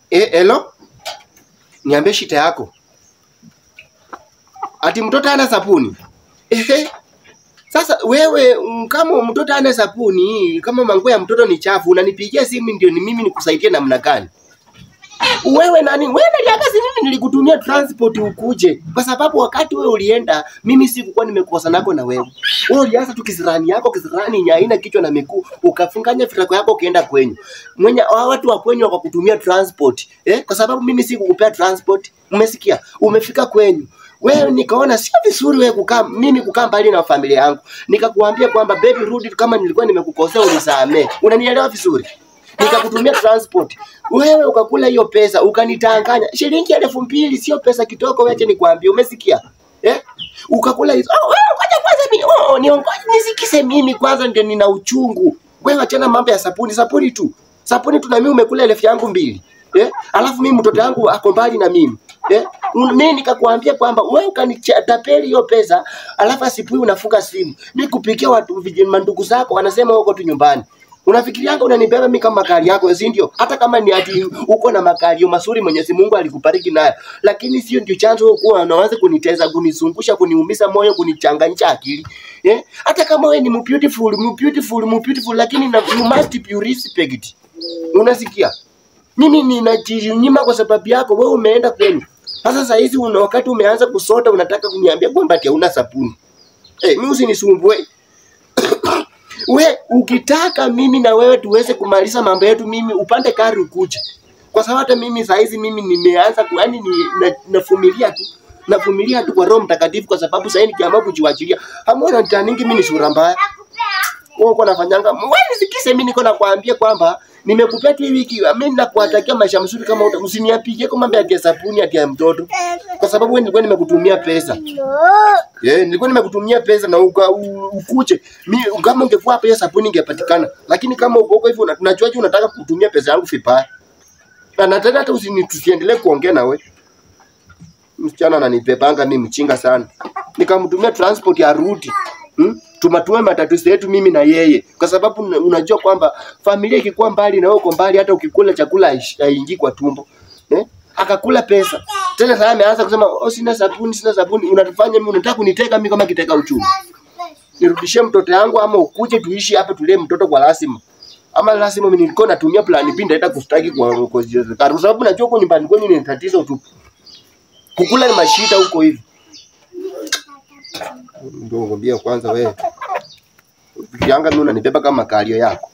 Hello? Niambie shida yako. Ati mtoto hana sabuni? Sasa wewe kama mtoto hana sabuni, kama manguo ya mtoto ni chafu, unanipigia simu ndio ni mimi nikusaidie namna gani? Wewe nani? Wewe niliaga si mimi nilikutumia transport ukuje. Kwa sababu wakati wewe ulienda, mimi sikuwa nimekosa nako na wewe. Wewe ulianza tu kisirani yako, kisirani haina kichwa na miguu, ukafunganya fitako yako ukaenda kwenyu. Mwenye watu wa kwenyu wakakutumia transport. Kwa sababu mimi sikukupea transport. Umesikia? Umefika kwenyu. Wewe nikaona sio vizuri wewe kukaa mbali na familia yangu. Nikakuambia kwamba baby rudi, kama nilikuwa nimekukosea unisamee. Unanielewa vizuri? Nikakutumia transport. Wewe ukakula hiyo pesa, ukanitanganya. Shilingi 2,000 sio pesa kitoko, wewe nikwambie, umesikia? Ukakula hizo. Wewe ngoja kwanza mimi. Niongoje nisikise mimi kwanza, ndio nina uchungu. Wewe achana mambo ya sabuni tu. Sabuni tu, na mimi umekula 2,000. Alafu mimi mtoto wangu ako mbali na mimi. Mimi nikakwambia kwamba wewe ukanitapeli hiyo pesa, alafu asipui unafunga simu. Mimi kupikia watu vijana ndugu zako wanasema uko tu nyumbani. Unafikirianga unanibeba mimi kama makali yako, si ndio? Hata kama ni ati uko na makalio mazuri Mwenyezi Mungu alikubariki nayo, lakini sio ndio chanzo uko unaanza kuniteza, kunizungusha, kuniumiza moyo, kunichanganya akili. Hata kama wewe ni beautiful, lakini you must be respect. Unasikia? Mimi ninajinyima kwa sababu yako, wewe umeenda kwenu. Sasa hizi wakati umeanza kusota unataka kuniambia kwamba ati hauna sabuni. Mimi usinisumbue. Wewe ukitaka mimi na wewe tuweze kumaliza mambo yetu, mimi upande kari ukuje. Kwa sababu hata mimi saa hizi mimi nimeanza yaani navumilia tu kwa Roho Mtakatifu, kwa sababu sasa nikiamua kujiwachilia. Hamona nitaningi mimi ni sura mbaya. Wewe uko nafanyanga. Wewe nisikise mimi niko nakwambia kwamba nimekupea tu wiki, mimi nakuatakia maisha mzuri, kama usiniapige kwa mambo ya sabuni ya mtoto. Kwa sababu wewe nilikuwa nimekutumia pesa. Nilikuwa nimekutumia pesa na ukuje. Mimi kama ungekuwa hapa hiyo sabuni ingepatikana. Lakini kama uko hivyo tunajuaje unataka kutumia pesa yangu vibaya? Na nataka hata tusiendelee kuongea na wewe. Msichana ananipepanga mimi mchinga sana. Nikamtumia transport ya rudi. Tumatue matatizo yetu mimi na yeye. Kwa sababu unajua kwamba familia ikikuwa mbali na wewe uko mbali, hata ukikula chakula haingii kwa tumbo. Akakula pesa. Tena sasa ameanza kusema sina sabuni. Unatufanya mimi, unataka kuniteka mimi kama kiteka uchumi. Nirudishie mtoto wangu ama ukuje tuishi hapa tulee mtoto kwa lazima. Ama lazima mimi nilikuwa natumia plan B ndaenda kustaki kwa sababu najua kwa nyumbani kwenu ni tatizo tu. Kukula ni mashida huko hivi. Ndio ngambia kwanza wewe. Ukianga mimi unanibeba kama kalio yako.